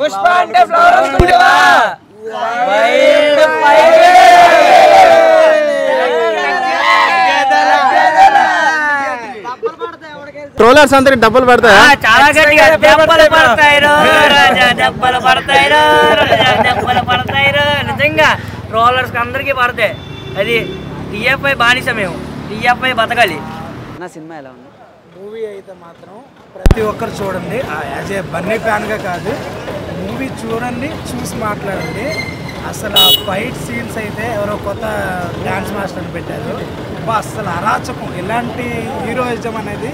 పుష్ప అంటే flower స్టూడియోవా wild fire trollers అందరికి డబ్బులు పడతాయా? చాలా గట్టిగా దెబ్బలు పడతాయి రాజా, దెబ్బలు పడతాయి దెబ్బలు పడతాయి నిజంగా ట్రోలర్స్ అందరికీ పడతాయి. అది టీఎఫ్ఐ బానిస, మేము టీఎఫ్ఐ బతకాలి. నా సినిమా ఎలా ఉంది? మూవీ అయితే మాత్రం ప్రతి ఒక్కరు చూడండి, యాజ్ ఏ బన్నీ ఫ్యాన్గా కాదు, మూవీ చూడండి, చూసి మాట్లాడండి. అసలు ఆ ఫైట్ సీన్స్ అయితే ఎవరో కొత్త డ్యాన్స్ మాస్టర్ని పెట్టారు. అసలు అరాచకం, ఇలాంటి హీరోయిజం అనేది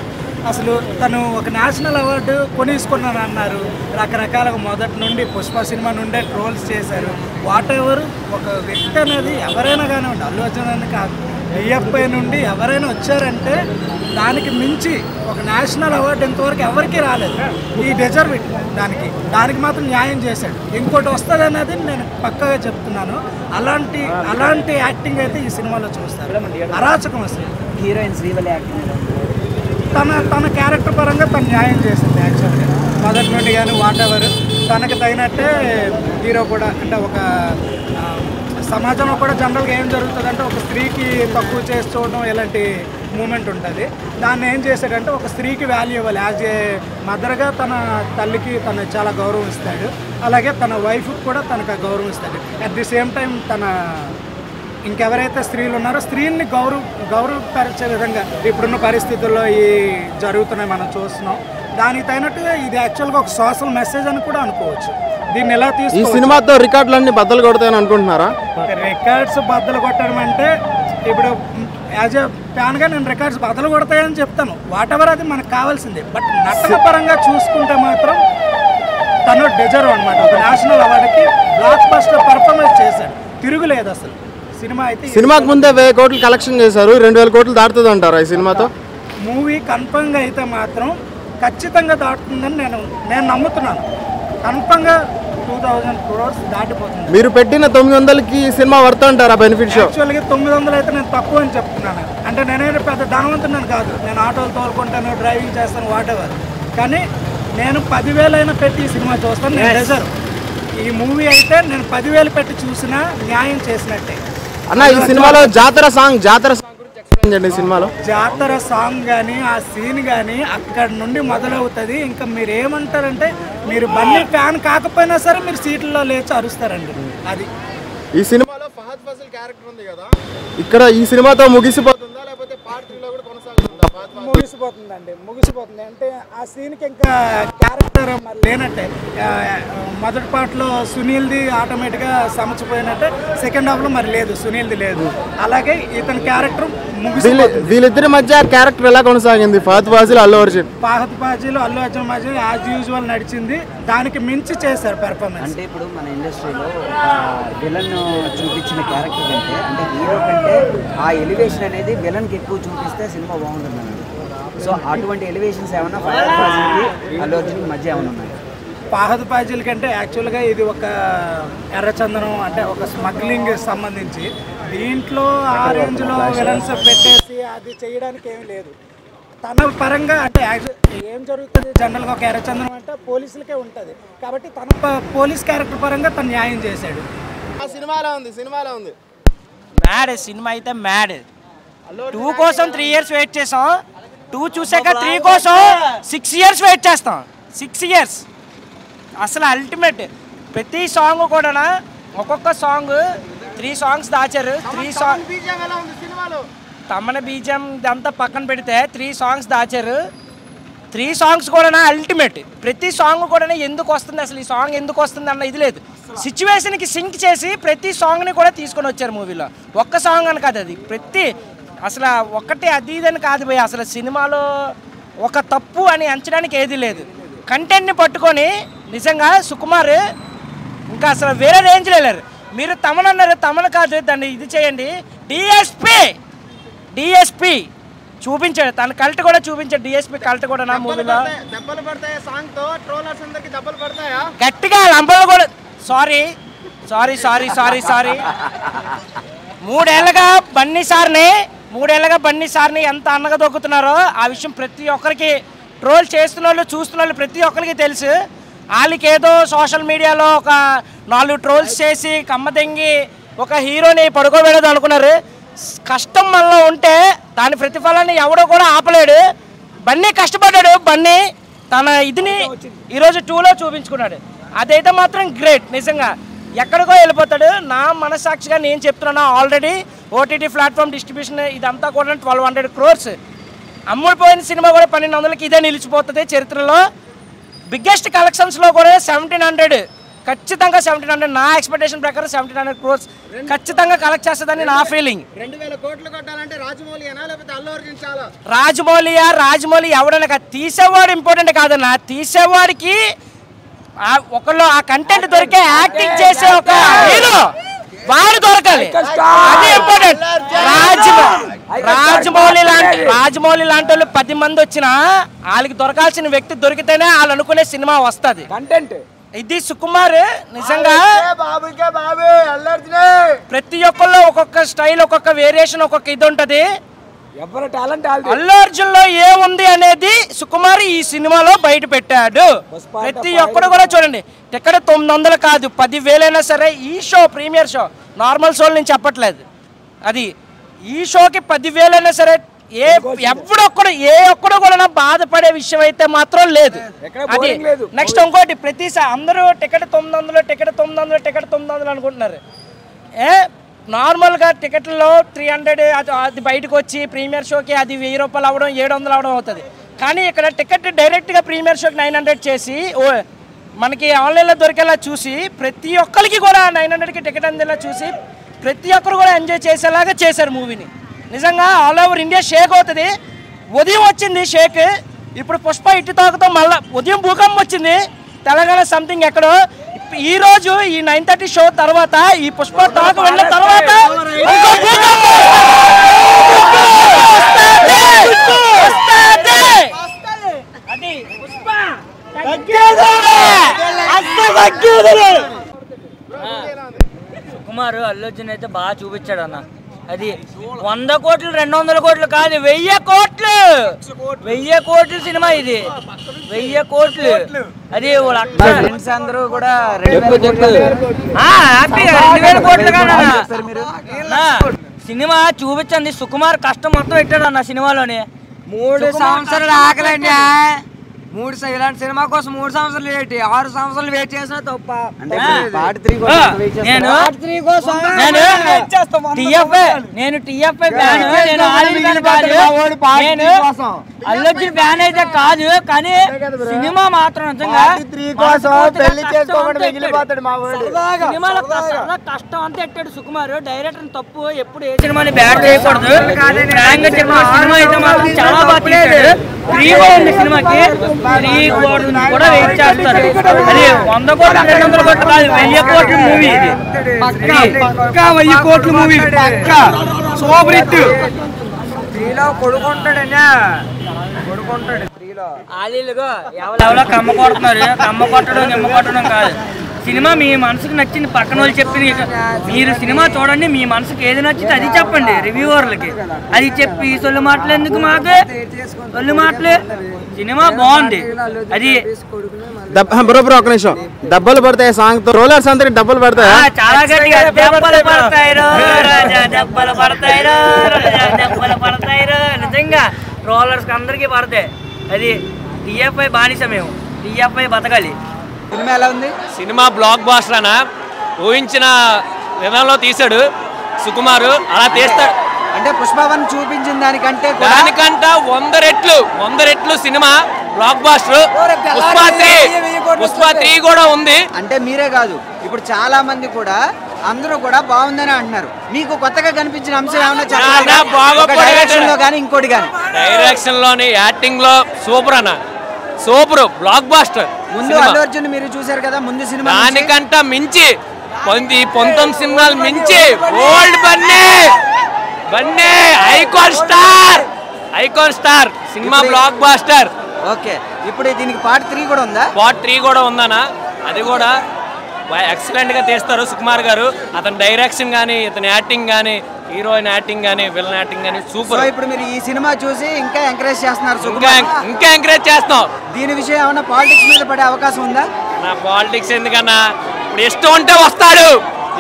అసలు తను ఒక నేషనల్ అవార్డు కొనేసుకున్నాను అన్నారు. రకరకాలుగా మొదటి నుండి పుష్ప సినిమా నుండే ట్రోల్స్ చేశారు. వాట్ ఎవర్ ఒక వ్యక్తి అనేది ఎవరైనా కానివ్వండి, అల్లు అర్జున్ అని కాదు, టీఎఫ్ఐ నుండి ఎవరైనా వచ్చారంటే దానికి మించి ఒక నేషనల్ అవార్డు ఇంతవరకు ఎవరికీ రాలేదు. ఈ డిజర్వ్ ఇట్, దానికి మాత్రం న్యాయం చేశాడు. ఇంకోటి వస్తుంది అనేది నేను పక్కాగా చెప్తున్నాను. అలాంటి యాక్టింగ్ అయితే ఈ సినిమాలో చూస్తారు. అరాచకం అసలు. హీరోయిన్ శ్రీవల్లి యాక్టింగ్ తన క్యారెక్టర్ పరంగా తను న్యాయం చేసింది. యాక్చువల్గా మొదటి నుండి కానీ వాట్ ఎవర్ తనకు తగినట్టే హీరో కూడా, అంటే ఒక సమాజంలో కూడా జనరల్గా ఏం జరుగుతుందంటే ఒక స్త్రీకి తక్కువ చేసి చూడడం ఇలాంటి మూమెంట్ ఉంటుంది. దాన్ని ఏం చేశాడంటే ఒక స్త్రీకి వాల్యూ ఇవ్వాలి. యాజ్ ఏ మదర్గా తన తల్లికి తను చాలా గౌరవం ఇస్తాడు, అలాగే తన వైఫ్కి కూడా తనకు గౌరవం ఇస్తాడు. అట్ ది సేమ్ టైం తన ఇంకెవరైతే స్త్రీలు ఉన్నారో స్త్రీని గౌరవపరిచే విధంగా ఇప్పుడున్న పరిస్థితుల్లో ఈ జరుగుతున్నాయి మనం చూస్తున్నాం. దానికి తగినట్టుగా ఇది యాక్చువల్గా ఒక సోషల్ మెసేజ్ అని కూడా అనుకోవచ్చు. దీన్ని ఎలా ఈ సినిమాతో రికార్డులన్నీ బద్దలు కొడతాయని అనుకుంటున్నారా? రికార్డ్స్ బద్దలు కొట్టడం అంటే ఇప్పుడు యాజ్ ఏ ఫ్యాన్గా నేను రికార్డ్స్ బద్దలు కొడతాయని చెప్తాను. వాట్ ఎవర్ అది మనకు కావాల్సిందే. బట్ నటన పరంగా చూసుకుంటే మాత్రం తను డిజర్వ్ అనమాట. ఒక నేషనల్ అవార్డుకి బ్లాక్ బస్టర్ పర్ఫార్మెన్స్ చేశాడు, తిరుగులేదు అసలు. సినిమాకి ముందే 1000 కోట్లు కలెక్షన్ చేశారు, 2000 కోట్లు దాటుతుంది అంటారా ఈ సినిమాతో? మూవీ కన్ఫర్మ్గా అయితే మాత్రం ఖచ్చితంగా దాటుతుందని నేను నమ్ముతున్నాను. కన్ఫర్మ్గా 2000 crores దాటిపోతుంది. మీరు పెట్టిన 900కి సినిమా వర్త్ అంటారా బెనిఫిట్ షో? యాక్చువల్గా 900 అయితే నేను తక్కువ అని చెప్తున్నాను. అంటే నేనే పెద్ద ధనవంతున్నాను కాదు, నేను ఆటోలు తోలుకుంటాను, డ్రైవింగ్ చేస్తాను, వాట్ ఎవర్. కానీ నేను 10,000 అయినా పెట్టి ఈ సినిమా చూస్తాను. నేను రిజర్వ్. ఈ మూవీ అయితే నేను 10,000 పెట్టి చూసినా న్యాయం చేసినట్టే. అన్న ఈ సినిమాలో జాతర సాంగ్ గురించి ఎక్స్ప్లెయిన్ చేయండి. సినిమాలో జాతర సాంగ్ కానీ ఆ సీన్ కానీ అక్కడ నుండి మొదలవుతుంది. ఇంకా మీరు ఏమంటారంటే మీరు బన్నీ ఫ్యాన్ కాకపోయినా సరే మీరు సీట్లలో లేచి అరుస్తారండి. అది ఈ సినిమాలో ఫహద్ ఫాసిల్ క్యారెక్టర్ ఉంది కదా, ఇక్కడ ఈ సినిమాతో ముగిసిపోతుందా లేకపోతే పార్ట్ 3లో కూడా కొనసాగుతుందా? ముగిసిపోతుంది అంటే ఆ సీన్కి ఇంకా క్యారెక్టర్ మరి లేనట్టే. మొదటి పార్ట్లో సునీల్ది ఆటోమేటిక్గా సమచిపోయినట్టే, సెకండ్ హాఫ్లో మరి లేదు, సునీల్ది లేదు. అలాగే ఇతని క్యారెక్టర్ వీళ్ళిద్దరి మధ్య క్యారెక్టర్ ఎలా కొనసాగింది? ఫహద్ ఫాసిల్ అల్లు అర్జున్ మధ్య యాజ్ యూజువల్ నడిచింది. దానికి మించి చేశారు పెర్ఫార్మెన్స్. అంటే ఇప్పుడు మన ఇండస్ట్రీలో విలన్ చూపించిన క్యారెక్టర్ కంటే, అంటే హీరో కంటే ఆ ఎలివేషన్ అనేది విలన్కి ఎక్కువ చూపిస్తే సినిమా బాగుంటుంది. సో అటువంటి ఎలివేషన్స్ ఏమన్నా ఫహద్ ఫాసిల్కి అల్లు అర్జున్కి మధ్య ఏమైనా ఉన్నాయి? ఫహద్ ఫాసిల్ కంటే యాక్చువల్గా ఇది ఒక ఎర్రచందనం, అంటే ఒక స్మగ్లింగ్ సంబంధించి. దీంట్లో ఆ రేంజ్లో విలన్స్ పెట్టేసి అది చేయడానికి ఏమీ లేదు. తన పరంగా అంటే ఏం జరుగుతుంది జనరల్గా ఒక ఎర్రచందనం అంటే పోలీసులకే ఉంటుంది కాబట్టి తన పోలీస్ క్యారెక్టర్ పరంగా తను న్యాయం చేశాడు. సినిమాలో ఉంది మ్యాడ్ సినిమా అయితే మ్యాడ్. 2 కోసం 3 years వెయిట్ చేసాం, 2 చూసాక 3 కోసం 6 years వెయిట్ చేస్తాం. 6 years అసలు అల్టిమేట్. ప్రతి సాంగ్ కూడా ఒక్కొక్క సాంగ్ 3 songs దాచారు. 3 songs తమన బీజం ఇదంతా పక్కన పెడితే 3 songs దాచారు. 3 songs కూడా అల్టిమేట్. ప్రతి సాంగ్ కూడా ఎందుకు వస్తుంది, అసలు ఈ సాంగ్ ఎందుకు వస్తుంది అన్న ఇది లేదు. సిచ్యువేషన్కి సింక్ చేసి ప్రతి సాంగ్ని కూడా తీసుకొని వచ్చారు మూవీలో. ఒక్క సాంగ్ అని కాదు, అది ప్రతి అసలు ఒక్కటి అది ఇదని కాదు భయ్. అసలు సినిమాలో ఒక తప్పు అని ఎంచడానికి ఏది లేదు. కంటెంట్ని పట్టుకొని నిజంగా సుకుమార్ ఇంకా అసలు వేరే రేంజ్లో వెళ్ళారు. మీరు తమన్ అన్నారు, తమన్ కాదు దాన్ని ఇది చేయండి. డిఎస్పి చూపించాడు, తన కల్ట్ కూడా చూపించాడు. డిఎస్పి కల్ట్ కూడా నా మూవీలో గట్టిగా లంపలు కూడా. సారీ 3 ఏళ్ళగా బన్నీ సార్ని ఎంత అన్నగా దొక్కుతున్నారో ఆ విషయం ప్రతి ఒక్కరికి, ట్రోల్ చేస్తున్న వాళ్ళు చూస్తున్న వాళ్ళు ప్రతి ఒక్కరికి తెలుసు. వాళ్ళకి ఏదో సోషల్ మీడియాలో ఒక 4 ట్రోల్స్ చేసి కమ్మదెంగి ఒక హీరోని పడుకోబెడదు అనుకున్నారు. కష్టం మనలో ఉంటే దాని ప్రతిఫలాన్ని ఎవడో కూడా ఆపలేడు. బన్నీ కష్టపడ్డాడు. బన్నీ తన ఇదిని ఈరోజు 2లో చూపించుకున్నాడు. అదైతే మాత్రం గ్రేట్. నిజంగా ఎక్కడికో వెళ్ళిపోతాడు. నా మనసాక్షిగా నేను చెప్తున్నాను, ఆల్రెడీ ఓటీటీ ప్లాట్ఫామ్ డిస్ట్రిబ్యూషన్ ఇదంతా కూడా 1200 crores అమ్ముడిపోయిన సినిమా కూడా 1200కి ఇదే నిలిచిపోతుంది చరిత్రలో. బిగ్గెస్ట్ కలెక్షన్స్లో కూడా 1700 ఖచ్చితంగా 1700 నా ఎక్స్పెక్టేషన్ ప్రకారం 1700 crores ఖచ్చితంగా కలెక్ట్ చేస్తుందని నా ఫీలింగ్. 2000 కోట్లు కొట్టాలంటే రాజమౌళి అనా లేకపోతే అల్లు అర్జున్ చాలా? రాజమౌళి ఎవడన్నా తీసేవాడు ఇంపార్టెంట్ కాదన్నా. తీసేవాడికి ఒకళ్ళు ఆ కంటెంట్ దొరికే యాక్టింగ్ చేసే ఒక హీరో వాడు దొరకాలి. అది ఇంపార్టెంట్. రాజమౌళి లాంటి వాళ్ళు 10 మంది వచ్చినా వాళ్ళకి దొరకాల్సిన వ్యక్తి దొరికితేనే వాళ్ళు అనుకునే సినిమా వస్తుంది. కంటెంట్ ఇది సుకుమార్ నిజంగా ప్రతి ఒక్కళ్ళు ఒక్కొక్క స్టైల్, ఒక్కొక్క వేరియేషన్, ఒక్కొక్క ఇది ఉంటది. ఎవరి టాలెంట్ అల్లు అర్జున్ లో ఏముంది అనేది సుకుమార్ ఈ సినిమాలో బయట పెట్టాడు. ప్రతి ఒక్కరు కూడా చూడండి. టికెట్ 900 కాదు 10,000 సరే. ఈ షో ప్రీమియర్ షో, నార్మల్ షోలు నేను చెప్పట్లేదు. అది ఈ షోకి 10,000 సరే. ఏ ఒక్కడు కూడా బాధపడే విషయం అయితే మాత్రం లేదు. అది నెక్స్ట్ ఇంకోటి, ప్రతిసారి అందరూ టికెట్ 900 అనుకుంటున్నారు. నార్మల్గా టికెట్లో 300 అది బయటకు వచ్చి ప్రీమియర్ షోకి అది 1000 రూపాయలు అవ్వడం 700 అవ్వడం అవుతుంది. కానీ ఇక్కడ టికెట్ డైరెక్ట్గా ప్రీమియర్ షోకి 900 చేసి మనకి ఆన్లైన్లో దొరికేలా చూసి ప్రతి ఒక్కరికి కూడా 900కి టికెట్ అందేలా చూసి ప్రతి ఒక్కరు కూడా ఎంజాయ్ చేసేలాగా చేశారు మూవీని. నిజంగా ఆల్ ఓవర్ ఇండియా షేక్ అవుతుంది. ఉదయం వచ్చింది షేక్, ఇప్పుడు పుష్ప ఇటు తాకుతో మళ్ళీ ఉదయం భూకంపం వచ్చింది తెలంగాణ సంథింగ్ ఎక్కడో. ఈ రోజు ఈ 9:30 షో తర్వాత ఈ పుష్ప టాక్ వెళ్ళిన తర్వాత సుకుమార్ అల్లు అర్జున్ అయితే బాగా చూపించాడు అన్న. అది 100 కోట్లు 200 కోట్లు కాదు, 1000 కోట్లు 1000 కోట్ల సినిమా ఇది. 1000 కోట్లు. అది ఫ్రెండ్స్ అందరూ కూడా 2000 కోట్లు కాదన్నా. సినిమా చూపించండి. సుకుమార్ కష్టం మొత్తం పెట్టాడు అన్న సినిమాలోని. 3 సంవత్సరాలు ఆకలండి. ఇలాంటి సినిమా కోసం 3 సంవత్సరాలు వెయిట్, 6 సంవత్సరాలు వెయిట్ చేసినా తప్ప. నేను టిఎఫ్ఐ ఫ్యాన్, నేను అల్లు అర్జున్ ఫ్యాన్ అయితే కాదు. కానీ సినిమా మాత్రం సినిమాలో కష్టం అంతా ఎట్టాడు సుకుమార్. డైరెక్టర్ తప్పు ఎప్పుడు ఏ సినిమాని బ్యాడ్ చేయకూడదు. సినిమా అయితే మాత్రం చాలా బాగా తీశాడు. ఫ్రీ కూడా ఉంది సినిమాకి. ఫ్రీ కూడా వెయిట్ చేస్తారు. అది 100 కోట్లు 200 కోట్లు కాదు, 1000 కోట్ల మూవీ ఇది. 1000 కోట్ల మూవీ సూపర్ హిట్. స్త్రీలో కొడుకుంటాడన్నా, కొడుకుంటాడు స్త్రీలో. ఆలీలుగా ఎవరో కమ్మ కొడుతున్నారు. కమ్మ కొట్టడం నిమ్మ కొట్టడం కాదు. సినిమా మీ మనసుకు నచ్చింది పక్కన వాళ్ళు చెప్పింది. మీరు సినిమా చూడండి, మీ మనసుకు ఏది నచ్చింది అది చెప్పండి రివ్యూవర్లకి. అది చెప్పి సొల్లు మాటలు ఎందుకు మాకు? సొల్లు మాటలు. సినిమా బాగుంది. అది బ్రో ఒక నిమిషం. డబ్బులు పడతాయి సాంగ్ తో రోలర్స్ అందరికి డబ్బులు పడతాయి. చాలా గట్టిగా దెబ్బలు పడతాయి దెబ్బలు పడతాయి దెబ్బలు పడతాయి. నిజంగా రోలర్స్ అందరికీ పడతాయి. అది టిఎఫ్ఐ బానిస. మేము టిఎఫ్ఐ బతకాలి. సినిమా ఎలా ఉంది? సినిమా బ్లాక్ బాస్టర్ అన్న. ఊహించిన విధానంలో తీశాడు సుకుమారు. అలా తీస్తాడు అంటే పుష్పవన్ చూపించిన దానికంటే 100 రెట్లు సినిమా బ్లాక్ బాస్టర్. పుష్ప 3 కూడా ఉంది. అంటే మీరే కాదు, ఇప్పుడు చాలా మంది కూడా అందరూ కూడా బాగుందని అంటున్నారు. మీకు కొత్తగా కనిపించిన అంశం ఏమన్నా డైరెక్షన్ లో కానీ ఇంకోటి కానీ? డైరెక్షన్ లోని యాక్టింగ్ లో సూపర్ అన్న. Super blockbuster. ముందు అల్లు అర్జున్ మీరు చూసారు కదా ముందు సినిమా, దానికంట మించి 19 సినిమాలు మించి ఓల్డ్ బన్నీ ఐకాన్ స్టార్ సినిమా బ్లాక్ బాస్టర్. ఓకే, ఇప్పుడు దీనికి పార్ట్ 3 కూడా ఉందా? పార్ట్ 3 కూడా ఉందన్న. అది కూడా ఎక్సలెంట్ గా తీస్తారు సుకుమార్ గారు. అతని డైరెక్షన్ కానీ, ఇతని యాక్టింగ్ కానీ, హీరోయిన్ యాక్టింగ్ కానీ, విలన్ యాక్టింగ్ కానీ సూపర్. ఇప్పుడు మీరు ఈ సినిమా చూసి ఇంకా ఎంకరేజ్ చేస్తున్నారు? ఇంకా ఎంకరేజ్ చేస్తాం. దీని విషయం ఏమైనా పాలిటిక్స్ మీద పడే అవకాశం ఉందా? నా పాలిటిక్స్ ఎందుకన్నా, ఇప్పుడు ఇష్టం ఉంటే వస్తాడు,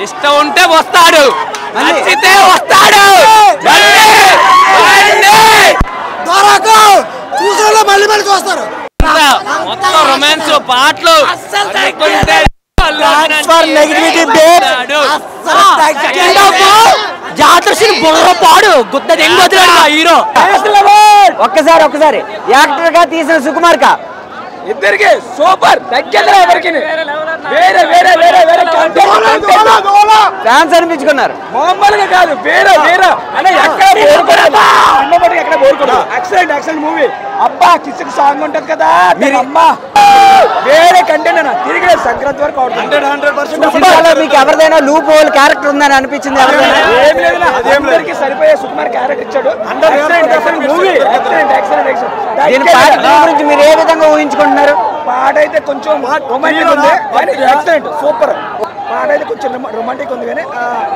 ఇష్టం ఉంటే వస్తాడు, నచ్చితే వస్తాడు. మొత్తం రొమాన్స్ పాటలు పాడు గుద్ద హీరో. ఒక్కసారి యాక్టర్ గా తీసిన సుకుమార్ కా ఇద్దరికి సూపర్ తగ్గేదిరా ఎవరికి వేరే వేరే వేరే వేరే ఫ్యాన్స్ అనిపించుకున్నారు. మామూలుగా కాదు, వేరే వేరే అనే ఎక్కడ బోరుకోలేదు. Excellent movie. అబ్బా కిస్కి సాంగ్ ఉంటది కదా మీరు అమ్మా, వేరే కంటెంట్ అన్న తిరిగి సంక్రాంతి వరకు 100% మీకు ఎవరిదైనా లూప్ హోల్ క్యారెక్టర్ ఉందని అనిపించింది? అందరికి సరిపోయే సుకుమార్ క్యారెక్టర్ ఇచ్చాడు. మూవీ దీని పాట గురించి మీరు ఏ విధంగా ఊహించుకుంటున్నారు? పాట అయితే కొంచెం రొమాంటిక్ ఉంది, ఎక్సలెంట్ సూపర్. పాట అయితే కొంచెం రొమాంటిక్ ఉంది కానీ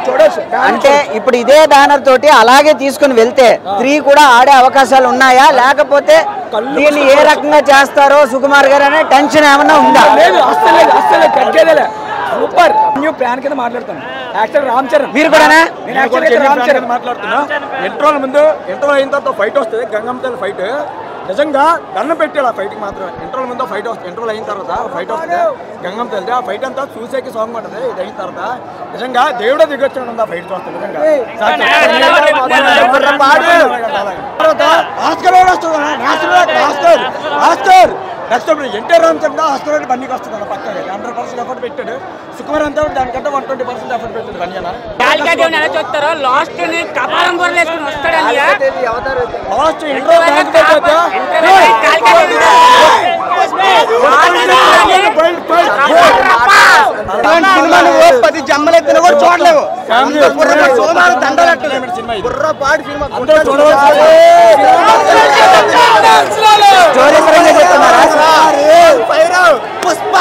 చూడొచ్చు. అంటే ఇప్పుడు ఇదే బ్యానర్ తోటి అలాగే తీసుకుని వెళ్తే 3 కూడా ఆడే అవకాశాలు ఉన్నాయా, లేకపోతే దీన్ని ఏ రకంగా చేస్తారో సుకుమార్ గారు అనే టెన్షన్ ఏమన్నా ఉందా? లేదు, అస్సలు తగ్గేదేలే. సూపర్ న్యూ ప్లాన్ కింద మాట్లాడుతాను. యాక్టర్ రామ్ చరణ్. మీరు కూడా రామ్ చరణ్ మాట్లాడుతున్నా. ఇంట్రోల్ ముందు ఇంట్రోల్ అయిన తర్వాత ఫైట్ వస్తుంది, గంగమ్మతల్లి ఫైట్. నిజంగా దండం పెట్టాలి ఆ ఫైట్కి మాత్రం. ఇంట్రోల్ ముందు ఫైట్ వస్తుంది, ఇంట్రోల్ అయిన తర్వాత ఫైట్ వస్తుంది గంగమ్మతల్లి. ఆ ఫైట్ అంతా చూసేకి సాంగ్ ఉంటుంది. ఇది అయిన తర్వాత నిజంగా దేవుడే దిగొచ్చాడు ఆ ఫైట్ చూస్తే. నిజంగా నెక్స్ట్ ఎన్టీఆర్ రామ్ చరణ్ హాస్పిటల్ బండికి వస్తుంది పక్కనే 100% ఎఫర్ట్ పెట్టాడు. సుకుమార్ అంతా దానికంటే 120% ఎఫర్ట్ పెట్టాడు. బండియానా లాస్ట్ పది జమ్మలెత్తిన కూడా చూడలేవు. స్టోరీ పరంగా చెప్తున్నారా? పుష్ప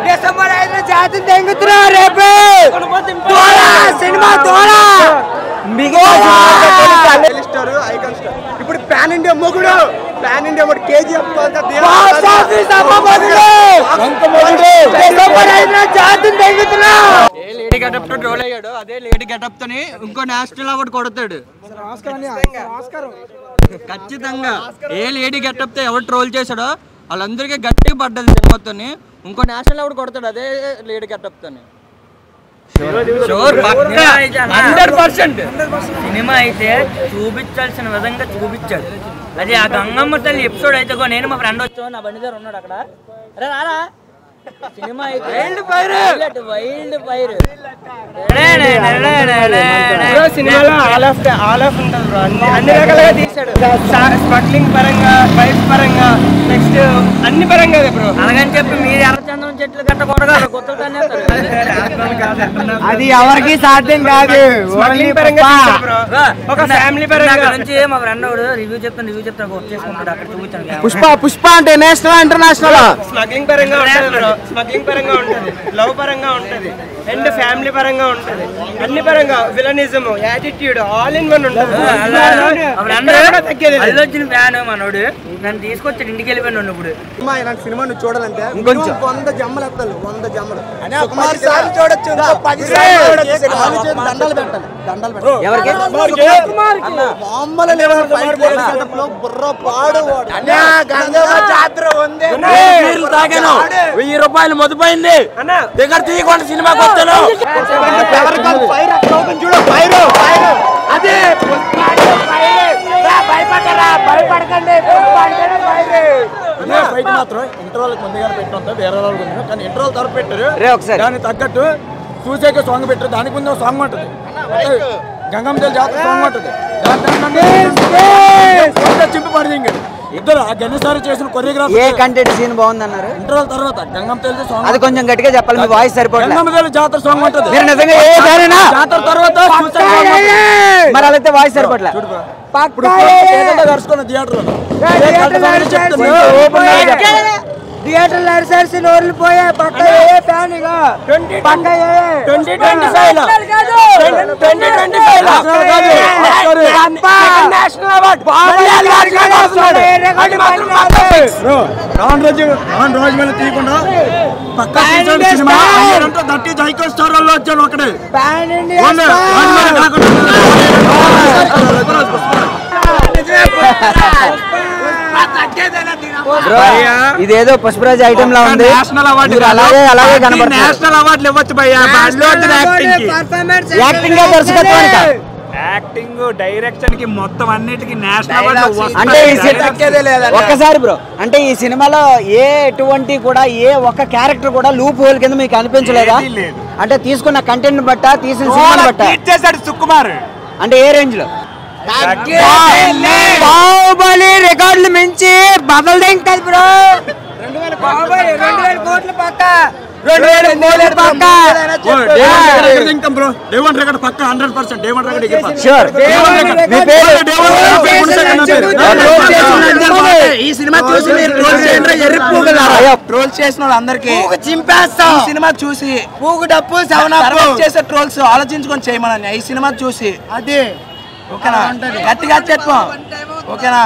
డిసెంబర్ 5 జాతి తెంగుతున్నా రేపు సినిమా ఇప్పుడు పాన్ ఇండియా మొగుడు, పాన్ ఇండియా KGF జాతి తెంగుతున్నా. ఏ లేడీ గెటప్ తో ట్రోల్ అయ్యాడు, అదే లేడీ గెటప్ తోని ఇంకో నేషనల్ అవార్డు కొడతాడు ఖచ్చితంగా. ఏ లేడీ గెటప్ తో ఎవరు ట్రోల్ చేశాడో వాళ్ళందరికీ గట్టిగా పడ్డది సినిమాతో. ఇంకో నేషనల్ అవార్డు కొడతాడు అదే లేడీ గెటప్ తోని. 100% సినిమా అయితే చూపించాల్సిన విధంగా చూపించాడు. అది ఆ గంగమ్మ తల్లి ఎపిసోడ్ అయితే నేను మా ఫ్రెండ్ వచ్చావు, నా బండి దగ్గర ఉన్నాడు అక్కడ. అరే రారా, సినిమా అయితే వైల్డ్ ఫైర్ సినిమాలో ఆల్ ఆఫ్ ఉంటుంది బ్రో. అన్ని రకాలుగా తీసాడు. స్మగ్లింగ్ పరంగా, ఫైట్ పరంగా, నెక్స్ట్ అన్ని పరంగా బ్రో. అలాగని చెప్పి మీరు ఎర్రచందనం చెట్లు గట్ట కొడగారు కొత్తగానే అది ఎవరికి సాధ్యం కాదు. స్మగ్లింగ్ పరంగా ఒక ఫ్యామిలీ పరంగా నుంచి మా ఫ్రెండ్ రివ్యూ చెప్తాను వచ్చేసుకుంటాడు అక్కడ చూపించాను. పుష్ప అంటే నేషనల్ ఇంటర్నేషనల్? స్మగ్లింగ్ పరంగా ఉంటుంది, స్మగ్లింగ్ పరంగా ఉంటుంది, లవ్ పరంగా ఉంటుంది, అండ్ ఫ్యామిలీ పరంగా ఉంటుంది, అన్ని పరంగా villainism, attitude all in one ఉంటుంది. అల్లొచ్చిన ఫ్యాన్ మనోడు నన్ను తీసుకొచ్చాడు, ఇంటికి వెళ్ళిపోయాను. ఇప్పుడు ఇలాంటి సినిమా నువ్వు చూడాలంటే 100 జమ్మలు ఎత్తాలి, 100 జమ్మలు చూడొచ్చు. దండాలు పెట్టాలి, దండాలు పెట్టాలి. బుర్ర పాడు జాతర ఉంది. 1000 రూపాయలు మొదలైంది దగ్గర తీయకుండా సినిమాకి వచ్చాను. చూడు అదే భయపడకండి. ఫైట్ మాత్రం ఇంటర్వల్ ముందుగా పెట్టినంత వేరే వాళ్ళు కానీ ఇంటర్వల్ తరపు పెట్టారు. దానికి తగ్గట్టు చూసాక సాంగ్ పెట్టారు. దానికి ముందు సాంగ్ ఉంటుంది, గంగమ్మతల్లి జాతర సాంగ్ ఉంటుంది. చింపి పడింది ఇంక ఇద్దరు ఆ గణేశారు చేసిన కొరియోగ్రాఫీ. ఏ కంటెంట్ సీన్ బాగుందన్నారు? ఇంటర్వల్ తర్వాత గంగమ్మతల్లి సాంగ్. అది కొంచెం గట్టిగా చెప్పాలి, మీ వాయిస్ సరిపోతుంది. గంగమ్మతల్లి జాతర సాంగ్ ఉంటుంది. మీరు నిజంగా ఏ సారేనా జాతర తర్వాత మరి అలా అయితే వాయిస్ సరిపోట్లే. దర్శకున్న థియేటర్ థియేటర్ అరిసరిసి నోర్లు పోయే పక్క ఏ ఫ్యాన్ ఇక పక్క 2025 తీయకుండా పక్క cinema that is icon star వాళ్ళు వచ్చాను ఒకటే ఇదేదో పుష్పరాజ్ ఐటమ్ లా ఉంది. అలాగే కనబడుతుంది. నేషనల్ అవార్డులు ఇవ్వచ్చు భయ్యా. యాక్టింగ్ దర్శకత్వానికి యాక్టింగ్ డైరెక్షన్ కి మొత్తం అన్నిటికీ నేషనల్ అవార్డు. అంటే ఒక్కసారి బ్రో, అంటే ఈ సినిమాలో ఎటువంటి కూడా ఏ ఒక్క క్యారెక్టర్ కూడా లూప్ హోల్ కింద మీకు అనిపించలేదా? అంటే తీసుకున్న కంటెంట్ బట్ట, తీసిన సినిమా బట్ట చేశాడు సుకుమార్. అంటే ఏ రేంజ్ లో? బాహుబలి రికార్డులు మించి బదలు దింగుతుంది బ్రో. 2000 కోట్లు పక్క 2000 కోట్లు పక్క. డేవన్ రికార్డ్ పక్క 100%. డేవన్ రికార్డ్ ఈ సినిమా చూసి మీరు ట్రోల్ చేసిన వాళ్ళందరికీ చింపేస్తాం. ఈ సినిమా చూసి పూగు డప్పు చేసే ట్రోల్స్ ఆలోచించుకొని చేయమని ఈ సినిమా చూసి అది ఓకేనా గట్టిగా చెప్పాం ఓకేనా.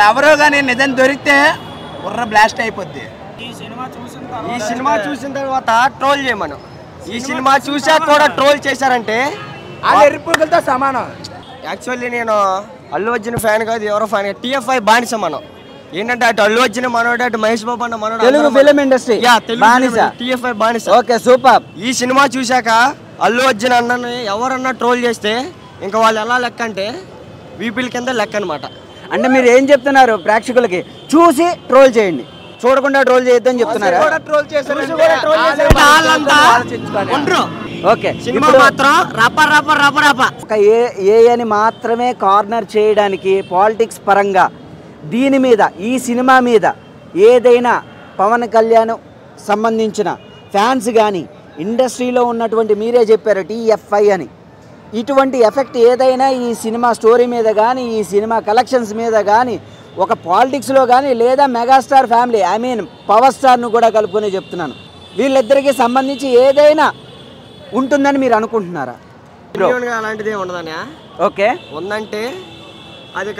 ఎవరో కానీ నిజం దొరికితే బుర్ర బ్లాస్ట్ అయిపోద్ది. ఈ సినిమా చూసిన తర్వాత ట్రోల్ చేయమను. ఈ సినిమా చూసాక కూడా ట్రోల్ చేశారంటే అది ఎరుపులతో సమానం. యాక్చువల్లీ నేను అల్లు అర్జున్ ఫ్యాన్ కాదు, ఎవరో ఫ్యాన్ కాదు, TFI బానిస మనం. ఏంటంటే అటు అల్లు అర్జున్ మనోడు, అటు మహేష్ బాబు అన్న మనోడు, తెలుగు ఫిలిం ఇండస్ట్రీ TFI బానిస. Okay super. ఈ సినిమా చూశాక అల్లు అర్జున్ అన్నని ఎవరన్నా ట్రోల్ చేస్తే ఇంకా వాళ్ళు ఎలా లెక్క అంటే వీపుల కింద లెక్క అనమాట. అంటే మీరు ఏం చెప్తున్నారు ప్రేక్షకులకి? చూసి ట్రోల్ చేయండి, చూడకుండా ట్రోల్ చేయొద్దని చెప్తున్నారా? ఓకే, సినిమా మాత్రం ఒక ఏ అని మాత్రమే కార్నర్ చేయడానికి పాలిటిక్స్ పరంగా దీని మీద, ఈ సినిమా మీద ఏదైనా పవన్ కళ్యాణ్ సంబంధించిన ఫ్యాన్స్ కానీ ఇండస్ట్రీలో ఉన్నటువంటి, మీరే చెప్పారు TFI అని, ఇటువంటి ఎఫెక్ట్ ఏదైనా ఈ సినిమా స్టోరీ మీద కానీ, ఈ సినిమా కలెక్షన్స్ మీద కానీ, ఒక పాలిటిక్స్లో కానీ, లేదా మెగాస్టార్ ఫ్యామిలీ పవర్ స్టార్ను కూడా కలుపుకొని చెప్తున్నాను, వీళ్ళిద్దరికీ సంబంధించి ఏదైనా ఉంటుందని మీరు అనుకుంటున్నారా? అలాంటిదే ఉండదనే. ఓకే, ఉందంటే అది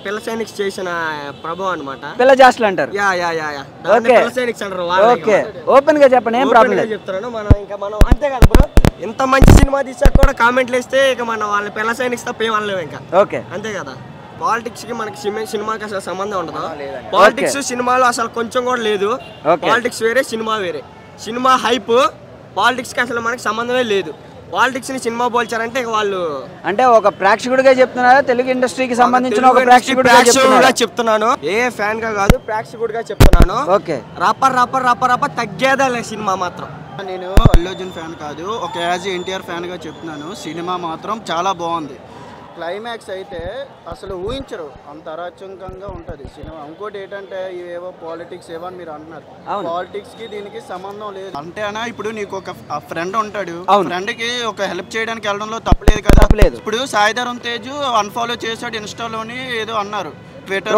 పిల్ల సైనిక్స్ చేసిన ప్రభావం అనమాట. పిల్ల జాస్ట్లు అంటారు. ఓకే, ఓపెన్ గా చెప్పండి, ఏం ప్రాబ్లం లేదు. చెప్తున్నాను. మనం అంతే కదా బ్రో, ఇంత మంచి సినిమా తీసాక కూడా కామెంట్లు వేస్తే ఇక మనం వాళ్ళ పిల్ల సైనిక్స్ తప్ప ఏం అనలేము ఇంకా. ఓకే, అంతే కదా. పాలిటిక్స్ కి మనకి సినిమాకి అసలు సంబంధం ఉండదు. పాలిటిక్స్ సినిమాలో అసలు కొంచెం కూడా లేదు. పాలిటిక్స్ వేరే, సినిమా వేరే. సినిమా హైప్, పాలిటిక్స్ కి అసలు మనకి సంబంధమే లేదు. పాలిటిక్స్ ని సినిమా పోల్చారంటే వాళ్ళు, అంటే ఒక ప్రేక్షకుడిగా చెప్తున్నారా? తెలుగు ఇండస్ట్రీకి సంబంధించిన ఒక ప్రేక్షకుడిగా చెప్తున్నాను. ఏ ఫ్యాన్ గా కాదు, ప్రేక్షకుడిగా చెప్తున్నాను. ఓకే, రప్ప తగ్గేదా సినిమా మాత్రం. నేను అల్లు అర్జున్ ఫ్యాన్ కాదు, ఒక యాజ్ ఎన్టీఆర్ ఫ్యాన్ గా చెప్తున్నాను. సినిమా మాత్రం చాలా బాగుంది. క్లైమాక్స్ అయితే అసలు ఊహించరు, అంత అరాచకంగా ఉంటుంది సినిమా. ఇంకోటి ఏంటంటే ఇవేవో పాలిటిక్స్ ఏవో అని మీరు అంటున్నారు, పాలిటిక్స్ కి దీనికి సంబంధం లేదు. అంటే అన్న, ఇప్పుడు నీకు ఒక ఫ్రెండ్ ఉంటాడు, ఫ్రెండ్ కి ఒక హెల్ప్ చేయడానికి వెళ్ళడంలో తప్పలేదు కదా. ఇప్పుడు సాయిధరం తేజ్ అన్ఫాలో చేశాడు ఇన్స్టాలోని ఏదో అన్నారు, ట్విట్టర్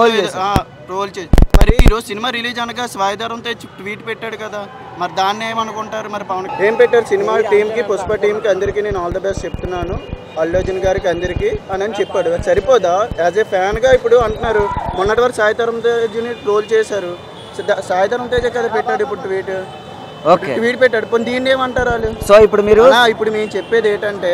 ట్రోల్ చేసి. మరి ఈరోజు సినిమా రిలీజ్ అనగా సాయిధరం తేజ్ ట్వీట్ పెట్టాడు కదా, మరి దాన్ని ఏమనుకుంటారు? మరి పవన్ ఏం పెట్టారు? సినిమా టీంకి, పుష్ప టీంకి అందరికీ నేను ఆల్ ద బెస్ట్ చెప్తున్నాను, అల్లు అర్జున్ గారికి అందరికీ అని చెప్పాడు. సరిపోదా? యాజ్ ఏ ఫ్యాన్గా ఇప్పుడు అంటున్నారు. మొన్నటి వరకు సాయిధరం తేజ్ని ట్రోల్ చేశారు, సాయిధరం తేజ్ కదా పెట్టాడు ఇప్పుడు ట్వీట్. ట్వీట్ పెట్టాడు, ఇప్పుడు దీన్ని ఏమంటారు వాళ్ళు? సో ఇప్పుడు మేము చెప్పేది ఏంటంటే,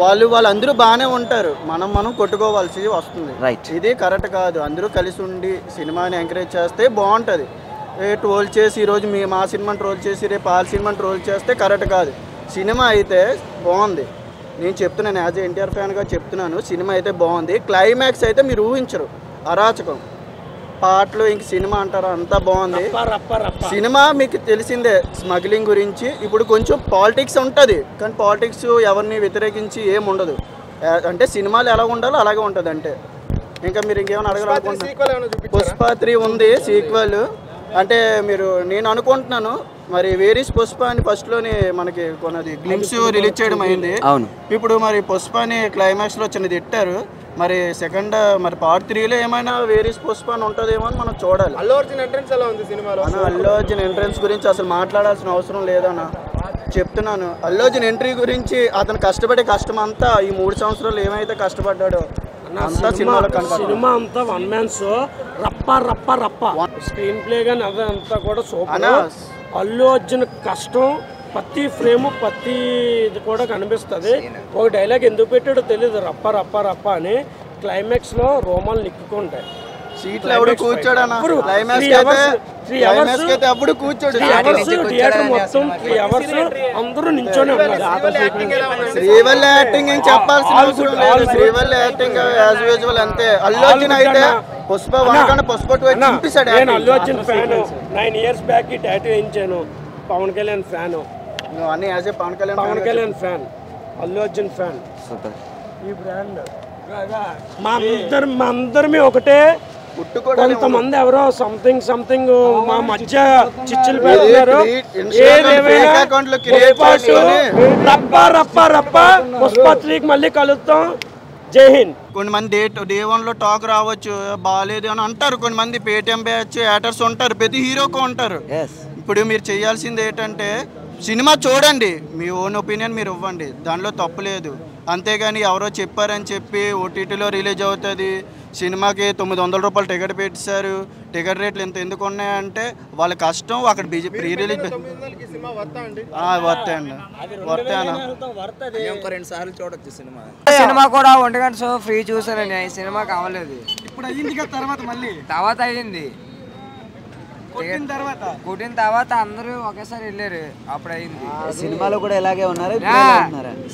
వాళ్ళందరూ బాగానే ఉంటారు, మనం కొట్టుకోవాల్సి వస్తుంది. ఇది కరెక్ట్ కాదు. అందరూ కలిసి ఉండి సినిమాని ఎంకరేజ్ చేస్తే బాగుంటుంది. ట్రోల్ చేసి ఈరోజు మా సినిమాని ట్రోల్ చేసి రేపు వాళ్ళ సినిమాని ట్రోల్ చేస్తే కరెక్ట్ కాదు. సినిమా అయితే బాగుంది, నేను చెప్తున్నాను, యాజ్ ఎన్టీఆర్ ఫ్యాన్గా చెప్తున్నాను. సినిమా అయితే బాగుంది. క్లైమాక్స్ అయితే మీరు ఊహించరు, అరాచకం. పాటలు ఇంక సినిమా అంటారా, అంతా బాగుంది. సినిమా మీకు తెలిసిందే, స్మగ్లింగ్ గురించి. ఇప్పుడు కొంచెం పాలిటిక్స్ ఉంటుంది, కానీ పాలిటిక్స్ ఎవరిని వ్యతిరేకించి ఏముండదు. అంటే సినిమాలు ఎలా ఉండాలో అలాగే ఉంటుంది. అంటే ఇంకా మీరు ఇంకేమైనా అడగాలనుకుంటున్నారు? పుష్ప 3 ఉంది సీక్వెల్. అంటే నేను అనుకుంటున్నాను మరి వేరీస్ పుష్ప అని ఫస్ట్లోని మనకి కొన్నది గ్లిమ్స్ రిలీజ్ చేయడం అయింది. అవును. ఇప్పుడు మరి పుష్ప అని క్లైమాక్స్లో చిన్నది ఇట్టారు. మరి సెకండ్ మరి పార్ట్ 3లో ఏమైనా వేరీస్ పుష్ప అని ఉంటుందేమో అని మనం చూడాలి. అల్లు అర్జున్ ఎంట్రెన్స్ ఎలా ఉంది సినిమాలో? అల్లు అర్జున్ ఎంట్రెన్స్ గురించి అసలు మాట్లాడాల్సిన అవసరం లేదన్న చెప్తున్నాను. అల్లు అర్జున్ ఎంట్రీ గురించి అతను కష్టపడే కష్టం అంతా ఈ 3 సంవత్సరాలు ఏమైతే కష్టపడ్డాడో అంతా సినిమాలో కనపడుతుంది. సినిమా అంతా వన్ మ్యాన్ షో, రప్ప రప్ప రప్ప. స్క్రీన్ ప్లే కానీ అదంతా కూడా సూపర్. అల్లు అర్జున్ కష్టం ప్రతి ఫ్రేమ్ ప్రతి ఇది కూడా కనిపిస్తుంది. ఒక డైలాగ్ ఎందుకు పెట్టాడో తెలియదు, రప్ప రప్ప రప్ప అని. క్లైమాక్స్ లో రోమాలు నిక్కుకుంటాయి. సీట్లు ఎవడు కూర్చోడన్నా క్లైమాక్స్ అయితే అప్పుడు కూర్చోడు. థియేటర్ మొత్తం 3 hours అందరూ నించొని ఉన్నారు. శ్రీవల్లి యాక్టింగ్ ఏం చెప్పాల్సిన అవసరం లేదు. శ్రీవల్లి యాక్టింగ్ యాజ్ యూజువల్ అంతే. అల్లు అర్జున్ అయితే పుష్ప 1 కన్నా పుష్ప 2 చూపిస్తాడు. నేను Allu Arjun fan. 9 years back ఈ టాటూ వేయించాను. పవన్ కళ్యాణ్ ఫ్యాన్. అన్ని as a Pawan Kalyan fan, Allu Arjun fan. ఈ బ్రాండ్ మా అందరమే ఒకటే. కొంతమంది ఎవరో సంథింగ్ మా మధ్య చిచ్చులు పెడుతున్నారు. పుష్ప 3కి మళ్ళీ కలుద్దాం. జై హింద్. కొంతమంది డే 1లో టాక్ రావచ్చు, బాగాలేదు అని అంటారు. కొంతమంది పేటిఎం బ్యాచ్ యాటర్స్ ఉంటారు, ప్రతి హీరోకు ఉంటారు. ఇప్పుడు మీరు చేయాల్సింది ఏంటంటే సినిమా చూడండి, మీ ఓన్ ఒపీనియన్ మీరు ఇవ్వండి, దానిలో తప్పు లేదు. అంతేగాని ఎవరో చెప్పారని చెప్పి ఓటీటీలో రిలీజ్ అవుతుంది, సినిమాకి 900 రూపాయలు టికెట్ పెట్టారు, టికెట్ రేట్లు ఎంత ఎందుకు ఉన్నాయంటే వాళ్ళ కష్టం. అక్కడ ప్రీ రిలీజ్ సినిమా కూడా 1 గంట షో ఫ్రీ చూసానండి. సినిమా కావలేదు. ఇప్పుడు అయ్యింది కదా, తర్వాత అయ్యింది. కుట్టిన తర్వాత అందరూ ఒకేసారి వెళ్ళారు, అప్పుడు అయింది. సినిమాలో కూడా ఇలాగే ఉన్నారు.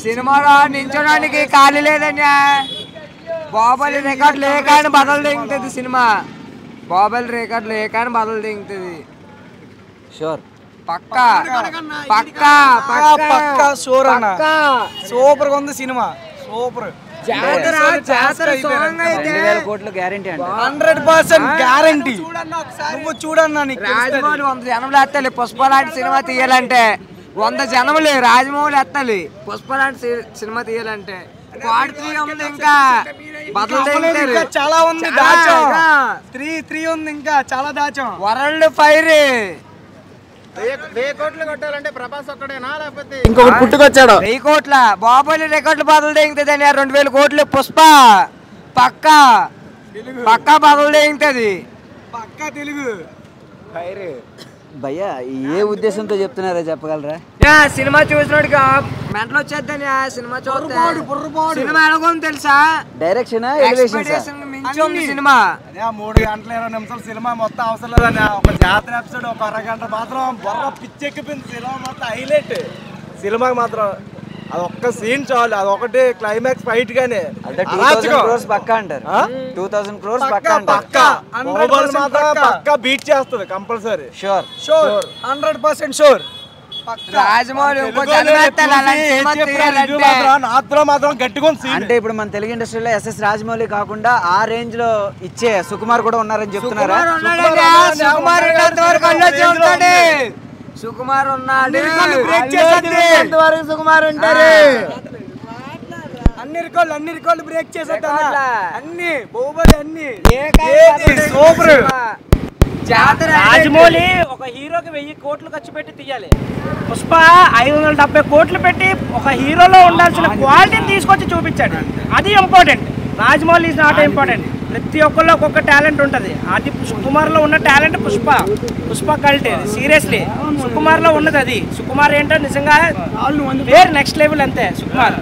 సినిమాలో నించోడానికి ఖాళీ లేదండి. బాహుబలి రికార్డు లేక అని బదలు దిగుతుంది సినిమా. బాహుబలి రికార్డు లేక అని బదలు దిగుతుంది. షూర్, పక్కా పక్కా పక్కా షూర్ అన్న. సూపర్ గా ఉంది సినిమా, సూపర్. 2000 కోట్లు గ్యారంటీ అండి. 100% గ్యారంటీ. నువ్వు చూడన్నా, రాజమౌళి 100 జనములు ఎత్తాలి పుష్ప లాంటి సినిమా తీయాలంటే. 100 జనములు రాజమౌళి ఎత్తాలి పుష్ప లాంటి సినిమా తీయాలంటే. పార్ట్ 3 ఉంది, ఇంకా చాలా ఉంది. 3 ఉంది, ఇంకా చాలా దాచాం. వరల్డ్ ఫైర్ 1000 కోట్లు కొట్టాలంటే ప్రభాస్ ఒక్కడేనా లేకపోతే ఇంకొకటి పుట్టుకొచ్చాడు? 1000 కోట్ల బాహుబలి రికార్డులు బదులు దిగుతుంది. 2000 కోట్లు పుష్ప పక్కా బదులు దిగుతుంది. పక్కా తెలుగు భయ్యా, ఏ ఉద్దేశంతో చెప్తున్నారో చెప్పగలరా? సినిమా చూసినోడికి మెంటలు వచ్చేద్దని. సినిమా చూస్తే సినిమా ఎలాగోని తెలుసా? డైరెక్షన్, మించి ఉంది సినిమా. 3 గంటల 20 నిమిషాలు సినిమా మొత్తం అవసరం లేదని. ఒక జాతర ఎపిసోడ్ 1 అరగంట మాత్రం బొర్ర పిచ్చెక్కిపోయింది. సినిమా మొత్తం హైలైట్. సినిమాకి మాత్రం అదొక్క సీన్ చాలు, అదొకటి క్లైమాక్స్ ఫైట్ గానే. 2000 crores పక్కా అంటారు. 2000 crores పక్కా అంటారు. పక్కా బీట్ చేస్తుంది కంపల్సరీ. Sure 100% sure. రాజమౌళి మాత్రం గట్టిగా. అంటే ఇప్పుడు మన తెలుగు ఇండస్ట్రీలో ఎస్ఎస్ రాజమౌళి కాకుండా ఆ రేంజ్ లో ఇచ్చే సుకుమార్ కూడా ఉన్నారని చెప్తున్నారా? సుకుమార్ ఉన్నాడు. సుకుమార్ ఉంటారు. అన్ని రికార్డులు బ్రేక్ చేసేట. అన్ని బాహుబలి అన్ని సూపర్. రాజమౌళి ఒక హీరోకి 1000 కోట్లు ఖర్చు పెట్టి తీయాలి. పుష్ప 570 కోట్లు పెట్టి ఒక హీరోలో ఉండాల్సిన క్వాలిటీని తీసుకొచ్చి చూపించాడు. అది important. Rajamouli is not important. ప్రతి ఒక్కళ్ళు ఒక్కొక్క టాలెంట్ ఉంటుంది. అది సుకుమార్లో ఉన్న టాలెంట్ పుష్ప కల్ట్. సీరియస్లీ సుకుమార్లో ఉన్నది అది. సుకుమార్ ఏంటో నిజంగా వేరే నెక్స్ట్ లెవెల్ అంతే సుకుమార్.